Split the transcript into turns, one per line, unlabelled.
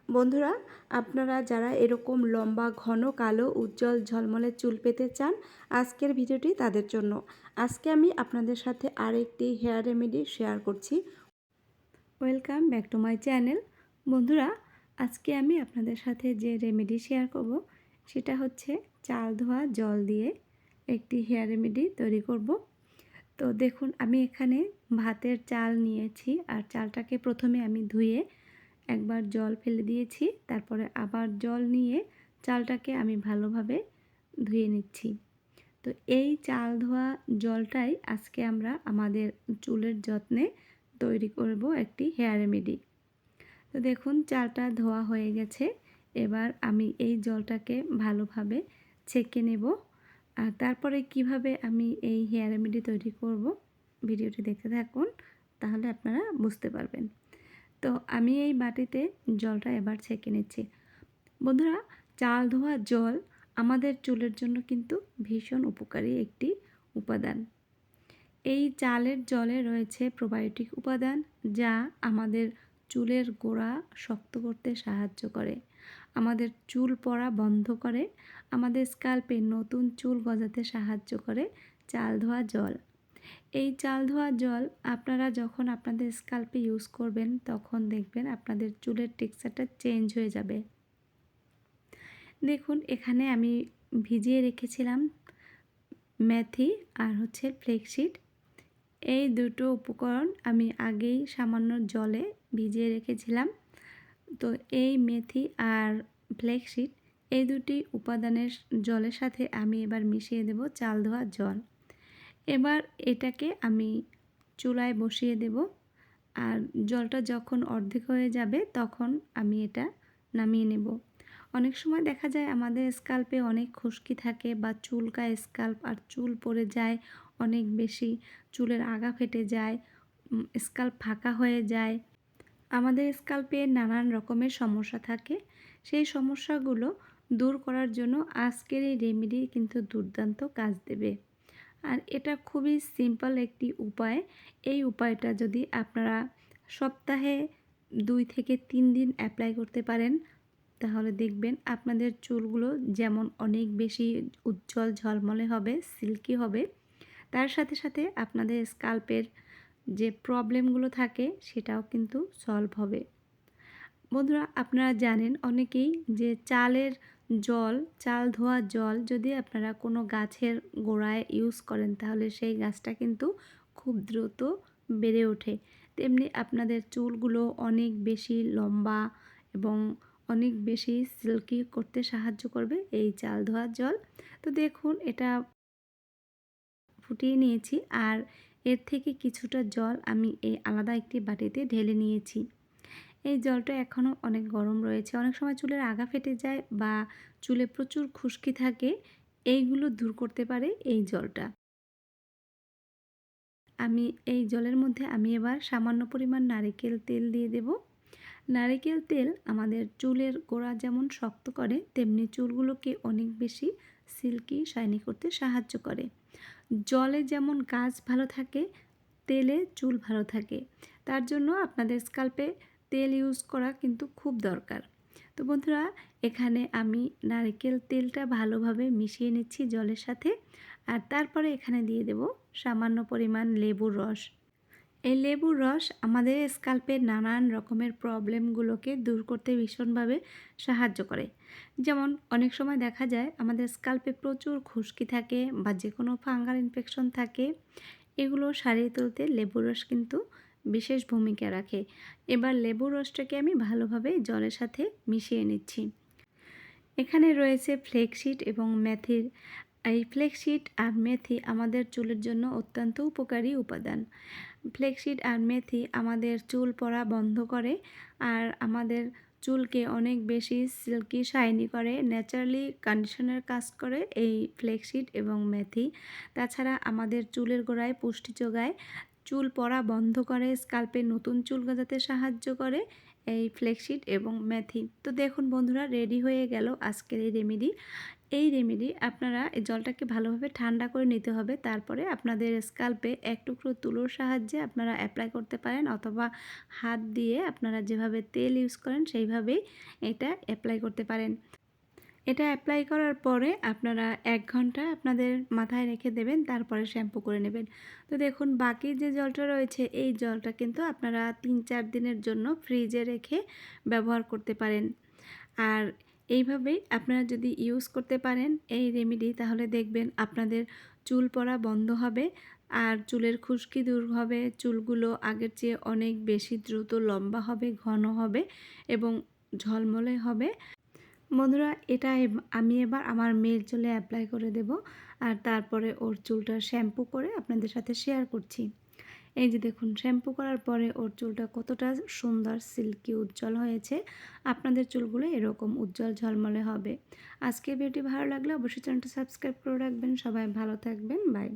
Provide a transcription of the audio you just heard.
বন্ধুরা, আপনারা যারা এরকম লম্বা ঘন কালো উজ্জ্বল ঝলমলে চুল পেতে চান, আজকের ভিডিওটি তাদের জন্য। আজকে আমি আপনাদের সাথে আরেকটি হেয়ার রেমেডি শেয়ার করছি। Welcome back to my channel. বন্ধুরা, আজকে আমি আপনাদের সাথে যে রেমেডি শেয়ার করব সেটা হচ্ছে চাল ধোয়া জল দিয়ে একটি হেয়ার রেমেডি তৈরি করব। তো দেখুন, আমি এখানে ভাতের চাল নিয়েছি আর চালটাকে প্রথমে আমি ধুয়ে একবার জল ফেলে দিয়েছি, তারপরে আবার জল নিয়ে চালটাকে আমি ভালোভাবে ধুয়ে নিচ্ছি। তো এই চাল ধোয়া জলটাই আজকে আমরা আমাদের চুলের যত্নে তৈরি করব একটি হেয়ার রেমেডি। তো দেখুন, চালটা ধোয়া হয়ে গেছে। এবার আমি এই জলটাকে ভালোভাবে ছেঁকে নেব। আর তারপরে কিভাবে আমি এই হেয়ার রেমেডি তৈরি করব, ভিডিওটি দেখতে থাকুন, তাহলে আপনারা বুঝতে পারবেন। তো আমি এই বাটিতে জলটা এবার ছেঁকে নিচ্ছি। বন্ধুরা, চাল ধোয়া জল আমাদের চুলের জন্য কিন্তু ভীষণ উপকারী একটি উপাদান। এই চালের জলে রয়েছে প্রোবায়োটিক উপাদান, যা আমাদের চুলের গোড়া শক্ত করতে সাহায্য করে, আমাদের চুল পড়া বন্ধ করে, আমাদের স্ক্যাল্পে নতুন চুল গজাতে সাহায্য করে চাল ধোয়া জল। এই চাল ধোয়া জল আপনারা যখন আপনাদের স্ক্যাল্পে ইউজ করবেন, তখন দেখবেন আপনাদের চুলের টেক্সচারটা চেঞ্জ হয়ে যাবে। দেখুন, এখানে আমি ভিজিয়ে রেখেছিলাম মেথি আর ফ্লেক্সিড। এই দুটো উপকরণ আমি আগেই সামান্য জলে ভিজিয়ে রেখেছিলাম। তো এই মেথি আর ফ্লেক্সিড, এই দুটি উপাদানের জলের সাথে আমি এবার মিশিয়ে দেব চাল ধোয়া জল। এবার এটাকে আমি চুলায় বসিয়ে দেব। আর জলটা যখন অর্ধেক হয়ে যাবে তখন আমি এটা নামিয়ে নেব। অনেক সময় দেখা যায় আমাদের স্ক্যাল্পে অনেক খুশকি থাকে বা চুলকায় স্ক্যাল্প, আর চুল পড়ে যায় অনেক বেশি, চুলের আগা ফেটে যায়, স্ক্যাল্প ফাঁকা হয়ে যায়। আমাদের স্ক্যাল্পে নানান রকমের সমস্যা থাকে। সেই সমস্যাগুলো দূর করার জন্য আজকের এই রেমেডি কিন্তু দুর্দান্ত কাজ দেবে। আর এটা খুবই সিম্পল একটি উপায়। এই উপায়টা যদি আপনারা সপ্তাহে 2 থেকে 3 দিন অ্যাপ্লাই করতে পারেন, তাহলে দেখবেন আপনাদের চুলগুলো যেমন অনেক বেশি উজ্জ্বল ঝলমলে হবে, সিল্কি হবে, তার সাথে সাথে আপনাদের স্ক্যাল্পের যে প্রবলেমগুলো থাকে সেটাও কিন্তু সলভ হবে। বন্ধুরা, আপনারা জানেন অনেকেই যে চাল ধোয়া জল যদি আপনারা কোনো গাছের গোড়ায় ইউজ করেন, তাহলে সেই গাছটা কিন্তু খুব দ্রুত বেড়ে ওঠে। তেমনি আপনাদের চুলগুলো অনেক বেশি লম্বা এবং অনেক বেশি সিল্কি করতে সাহায্য করবে এই চাল ধোয়া জল। তো দেখুন, এটা ফুটিয়ে নিয়েছি আর এর থেকে কিছুটা জল আমি এই আলাদা একটি বাটিতে ঢেলে নিয়েছি। এই জলটা এখনও অনেক গরম রয়েছে। অনেক সময় চুলের আগা ফেটে যায় বা চুলে প্রচুর খুশকি থাকে, এইগুলো দূর করতে পারে এই জলটা। আমি এই জলের মধ্যে এবার সামান্য পরিমাণ নারিকেল তেল দিয়ে দেব। নারিকেল তেল আমাদের চুলের গোড়া যেমন শক্ত করে, তেমনি চুলগুলোকে অনেক বেশি সিল্কি শাইনি করতে সাহায্য করে। জলে যেমন কাজ ভালো থাকে, তেলে চুল ভালো থাকে। তার জন্য আপনাদের স্ক্যাল্পে তেল ইউজ করা কিন্তু খুব দরকার। তো বন্ধুরা, এখানে আমি নারকেল তেলটা ভালোভাবে মিশিয়ে নিচ্ছি জলের সাথে। আর তারপরে এখানে দিয়ে দেব সামান্য পরিমাণ লেবুর রস। এই লেবুর রস আমাদের স্ক্যাল্পের নানান রকমের প্রবলেমগুলোকে দূর করতে ভীষণভাবে সাহায্য করে। যেমন অনেক সময় দেখা যায় আমাদের স্ক্যাল্পে প্রচুর খুশকি থাকে বা যে কোনো ফাঙ্গাল ইনফেকশন থাকে, এগুলো সারিয়ে তুলতে লেবুর রস কিন্তু বিশেষ ভূমিকা রাখে। এবার লেবুর রসটাকে আমি ভালোভাবে জলের সাথে মিশিয়ে নিচ্ছি। এখানে রয়েছে ফ্লেক্সিড এবং মেথির। এই ফ্লেক্সিড আর মেথি আমাদের চুলের জন্য অত্যন্ত উপকারী উপাদান। ফ্লেক্সিড আর মেথি আমাদের চুল পড়া বন্ধ করে আর আমাদের চুলকে অনেক বেশি সিল্কি শাইনি করে, ন্যাচারালি কন্ডিশনের কাজ করে এই ফ্লেক্সিড এবং মেথি। তাছাড়া আমাদের চুলের গোড়ায় পুষ্টি যোগায়, চুল পড়া বন্ধ করে, স্ক্যাল্পে নতুন চুল গজাতে সাহায্য করে এই ফ্লেক্সিড এবং মেথি। তো দেখুন বন্ধুরা, রেডি হয়ে গেল আজকের এই রেমেডি। এই রেমেডি আপনারা এই জলটাকে ভালোভাবে ঠান্ডা করে নিতে হবে। তারপরে আপনাদের স্ক্যাল্পে এক টুকরো তুলোর সাহায্যে আপনারা অ্যাপ্লাই করতে পারেন, অথবা হাত দিয়ে আপনারা যেভাবে তেল ইউজ করেন সেইভাবেই এটা অ্যাপ্লাই করতে পারেন। এটা অ্যাপ্লাই করার পরে আপনারা ১ ঘন্টা আপনাদের মাথায় রেখে দেবেন, তারপরে শ্যাম্পু করে নেবেন। তো দেখুন বাকি যে জলটা রয়েছে এই জলটা কিন্তু আপনারা ৩-৪ দিনের জন্য ফ্রিজে রেখে ব্যবহার করতে পারেন। আর এইভাবেই আপনারা যদি ইউজ করতে পারেন এই রেমেডি, তাহলে দেখবেন আপনাদের চুল পড়া বন্ধ হবে, আর চুলের খুশকি দূর হবে, চুলগুলো আগের চেয়ে অনেক বেশি দ্রুত লম্বা হবে, ঘন হবে এবং ঝলমলে হবে। বন্ধুরা এটা আমি এবার আমার মেয়ের চুলে অ্যাপ্লাই করে দেব, আর তারপরে ওর চুলটা শ্যাম্পু করে আপনাদের সাথে শেয়ার করছি। এই যে দেখুন শ্যাম্পু করার পরে ওর চুলটা কতটা সুন্দর সিল্কি উজ্জ্বল হয়েছে। আপনাদের চুলগুলো এরকম উজ্জ্বল ঝলমলে হবে। আজকের ভিডিওটি ভালো লাগলে অবশ্যই চ্যানেলটা সাবস্ক্রাইব করে রাখবেন। সবাই ভালো থাকবেন, বাই।